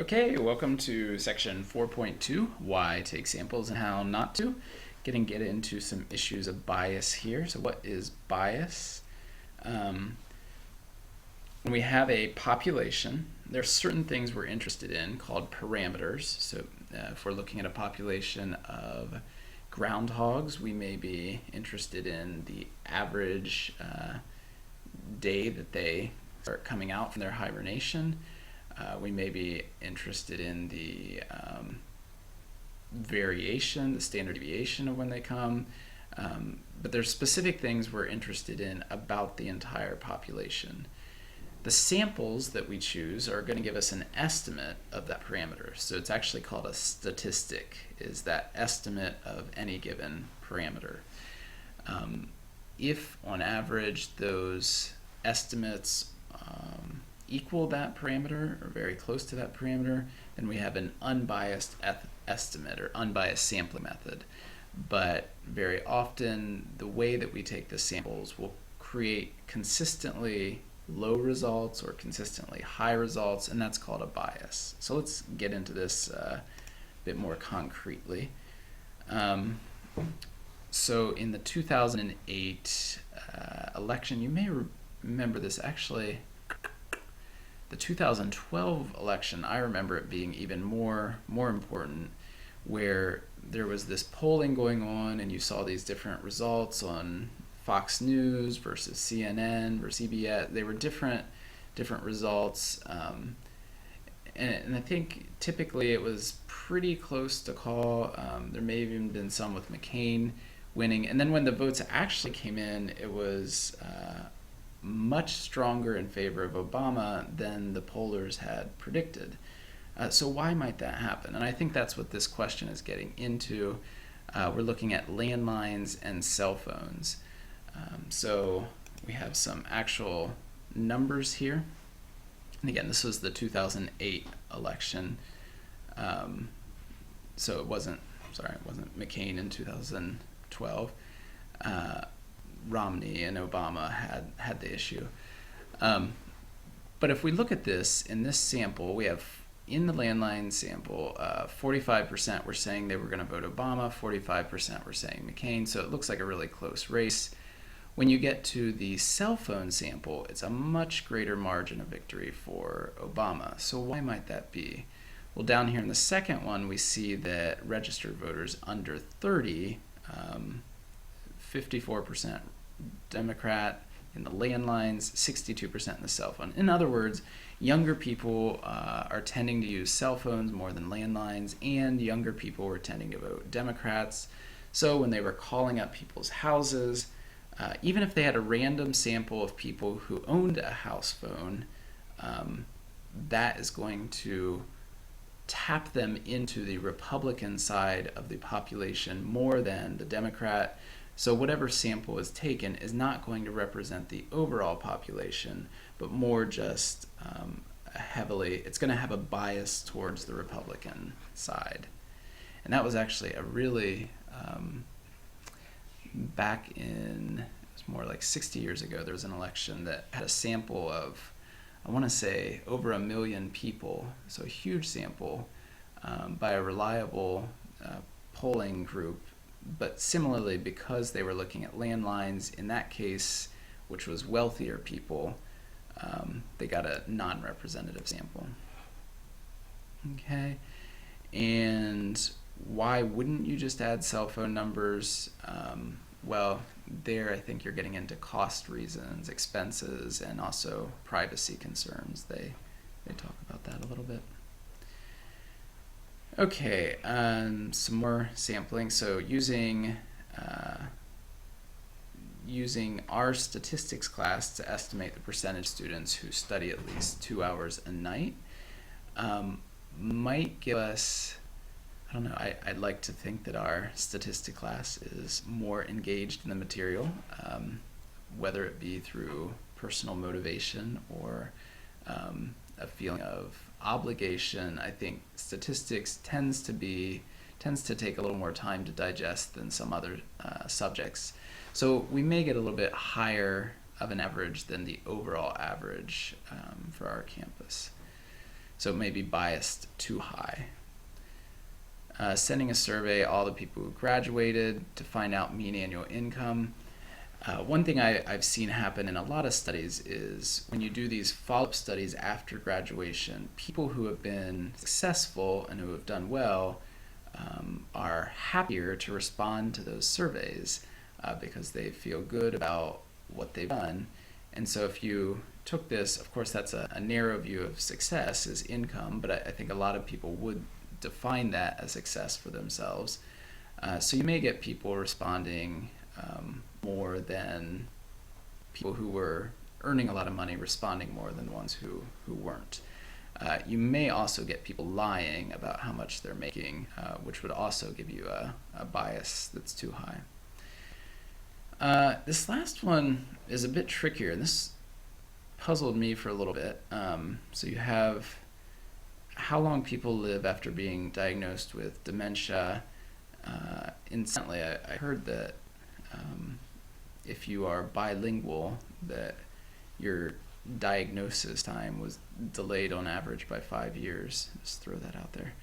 Okay, welcome to section 4.2, why take samples and how not to. Get into some issues of bias here. So what is bias? When we have a population, there are certain things we're interested in called parameters. So if we're looking at a population of groundhogs, we may be interested in the average day that they start coming out from their hibernation. We may be interested in the variation, the standard deviation of when they come, but there's specific things we're interested in about the entire population. The samples that we choose are going to give us an estimate of that parameter. So it's actually called a statistic, is that estimate of any given parameter. If on average those estimates equal that parameter or very close to that parameter, then we have an unbiased estimate or unbiased sampling method. But very often the way that we take the samples will create consistently low results or consistently high results, and that's called a bias. So let's get into this a bit more concretely. So in the 2008 election, you may remember this actually. The 2012 election, I remember it being even more important, where there was this polling going on and you saw these different results on Fox News versus CNN versus CBS. They were different results, and I think typically it was pretty close to call. There may have even been some with McCain winning, and then when the votes actually came in, it was much stronger in favor of Obama than the pollers had predicted. So why might that happen? And I think that's what this question is getting into. We're looking at landlines and cell phones. So we have some actual numbers here. And again, this was the 2008 election. So it wasn't McCain in 2012. Romney and Obama had the issue. But if we look at this, in this sample, we have in the landline sample, 45% were saying they were going to vote Obama, 45% were saying McCain, so it looks like a really close race. When you get to the cell phone sample, it's a much greater margin of victory for Obama. So why might that be? Well, down here in the second one, we see that registered voters under 30, 54% Democrat in the landlines, 62% in the cell phone. In other words, younger people are tending to use cell phones more than landlines, and younger people were tending to vote Democrats. So when they were calling up people's houses, even if they had a random sample of people who owned a house phone, that is going to tap them into the Republican side of the population more than the Democrat. So whatever sample is taken is not going to represent the overall population, but more just it's going to have a bias towards the Republican side. And that was actually a really, back in, it was more like 60 years ago, there was an election that had a sample of, I want to say, over 1 million people, so a huge sample by a reliable polling group. But similarly, because they were looking at landlines, in that case, which was wealthier people, they got a non-representative sample. Okay, and why wouldn't you just add cell phone numbers? Well, there I think you're getting into cost reasons, expenses, and also privacy concerns. They talk about that a little bit. Okay, some more sampling. So using our statistics class to estimate the percentage of students who study at least 2 hours a night might give us, I don't know, I'd like to think that our statistics class is more engaged in the material, whether it be through personal motivation or a feeling of obligation. I think statistics tends to take a little more time to digest than some other subjects. So we may get a little bit higher of an average than the overall average for our campus. So it may be biased too high. Sending a survey, all the people who graduated to find out mean annual income. One thing I've seen happen in a lot of studies is when you do these follow-up studies after graduation, people who have been successful and who have done well are happier to respond to those surveys because they feel good about what they've done. And so if you took this, of course that's a narrow view of success is income, but I think a lot of people would define that as success for themselves. So you may get people responding more than people who were earning a lot of money responding more than the ones who weren't. You may also get people lying about how much they're making, which would also give you a bias that's too high. This last one is a bit trickier, and this puzzled me for a little bit. So you have how long people live after being diagnosed with dementia. Incidentally, I heard that if you are bilingual, that your diagnosis time was delayed on average by 5 years. Just throw that out there.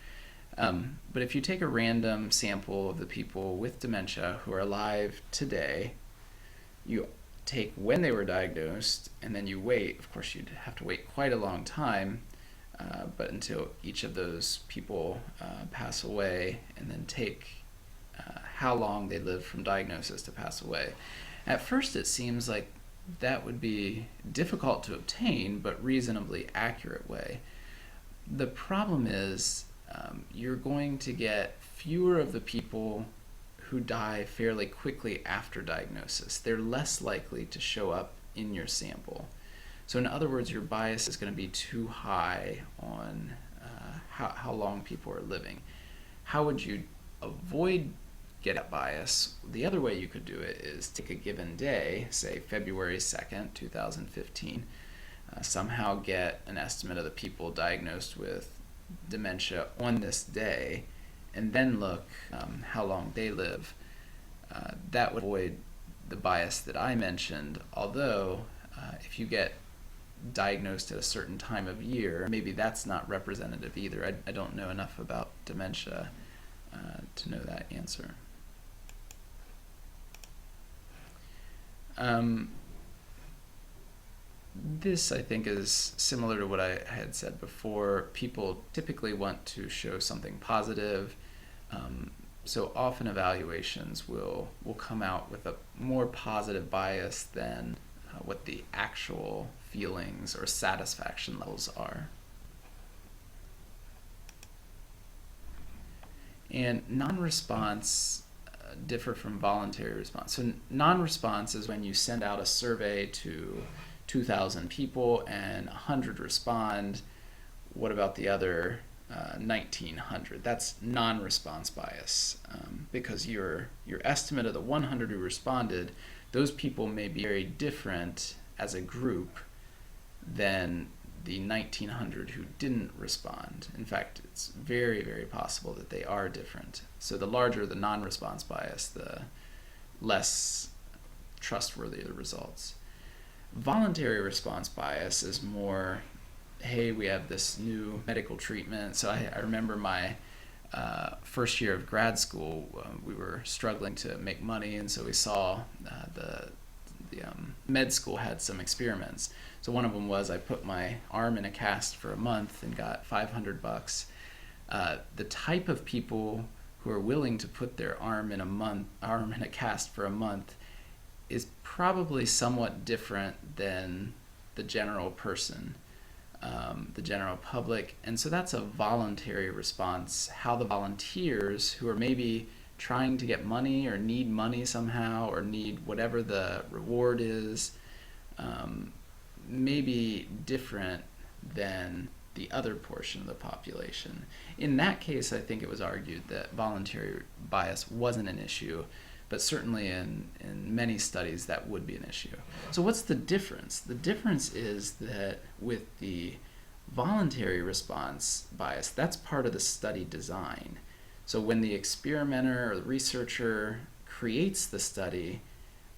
But if you take a random sample of the people with dementia who are alive today, you take when they were diagnosed, and then you wait. Of course, you'd have to wait quite a long time, but until each of those people pass away, and then take how long they lived from diagnosis to pass away. At first, it seems like that would be difficult to obtain, but reasonably accurate way. The problem is you're going to get fewer of the people who die fairly quickly after diagnosis. They're less likely to show up in your sample. So in other words, your bias is going to be too high on how long people are living. How would you avoid getting that bias? The other way you could do it is take a given day, say February 2nd, 2015, somehow get an estimate of the people diagnosed with dementia on this day, and then look how long they live. That would avoid the bias that I mentioned, although if you get diagnosed at a certain time of year, maybe that's not representative either. I don't know enough about dementia to know that answer. This, I think, is similar to what I had said before. People typically want to show something positive, so often evaluations will come out with a more positive bias than what the actual feelings or satisfaction levels are. And non-response differ from voluntary response. So non-response is when you send out a survey to 2,000 people and 100 respond. What about the other 1,900? That's non-response bias, because your estimate of the 100 who responded, those people may be very different as a group than the 1,900 who didn't respond. In fact, it's very, very possible that they are different. So the larger the non-response bias, the less trustworthy the results. Voluntary response bias is more, hey, we have this new medical treatment. So I remember my first year of grad school, we were struggling to make money, and so we saw the med school had some experiments. So one of them was I put my arm in a cast for a month and got $500. The type of people who are willing to put their arm in a cast for a month is probably somewhat different than the general person, the general public. And so that's a voluntary response. How the volunteers who are maybe trying to get money or need money somehow or need whatever the reward is, may be different than the other portion of the population. In that case, I think it was argued that voluntary bias wasn't an issue, but certainly in many studies that would be an issue. So what's the difference? The difference is that with the voluntary response bias, that's part of the study design. So when the experimenter or the researcher creates the study,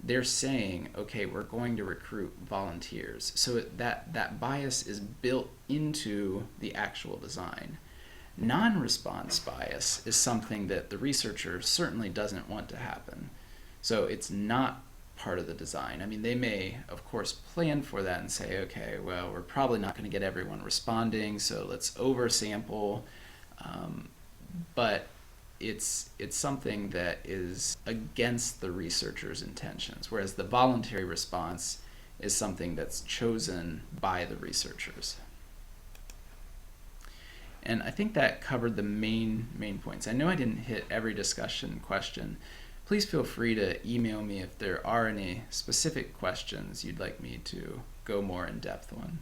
they're saying, okay, we're going to recruit volunteers. So that bias is built into the actual design. Non-response bias is something that the researcher certainly doesn't want to happen. So it's not part of the design. I mean, they may, of course, plan for that and say, okay, well, we're probably not going to get everyone responding, so let's oversample. But it's something that is against the researcher's intentions, whereas the voluntary response is something that's chosen by the researchers. And I think that covered the main points. I know I didn't hit every discussion question. Please feel free to email me if there are any specific questions you'd like me to go more in depth on.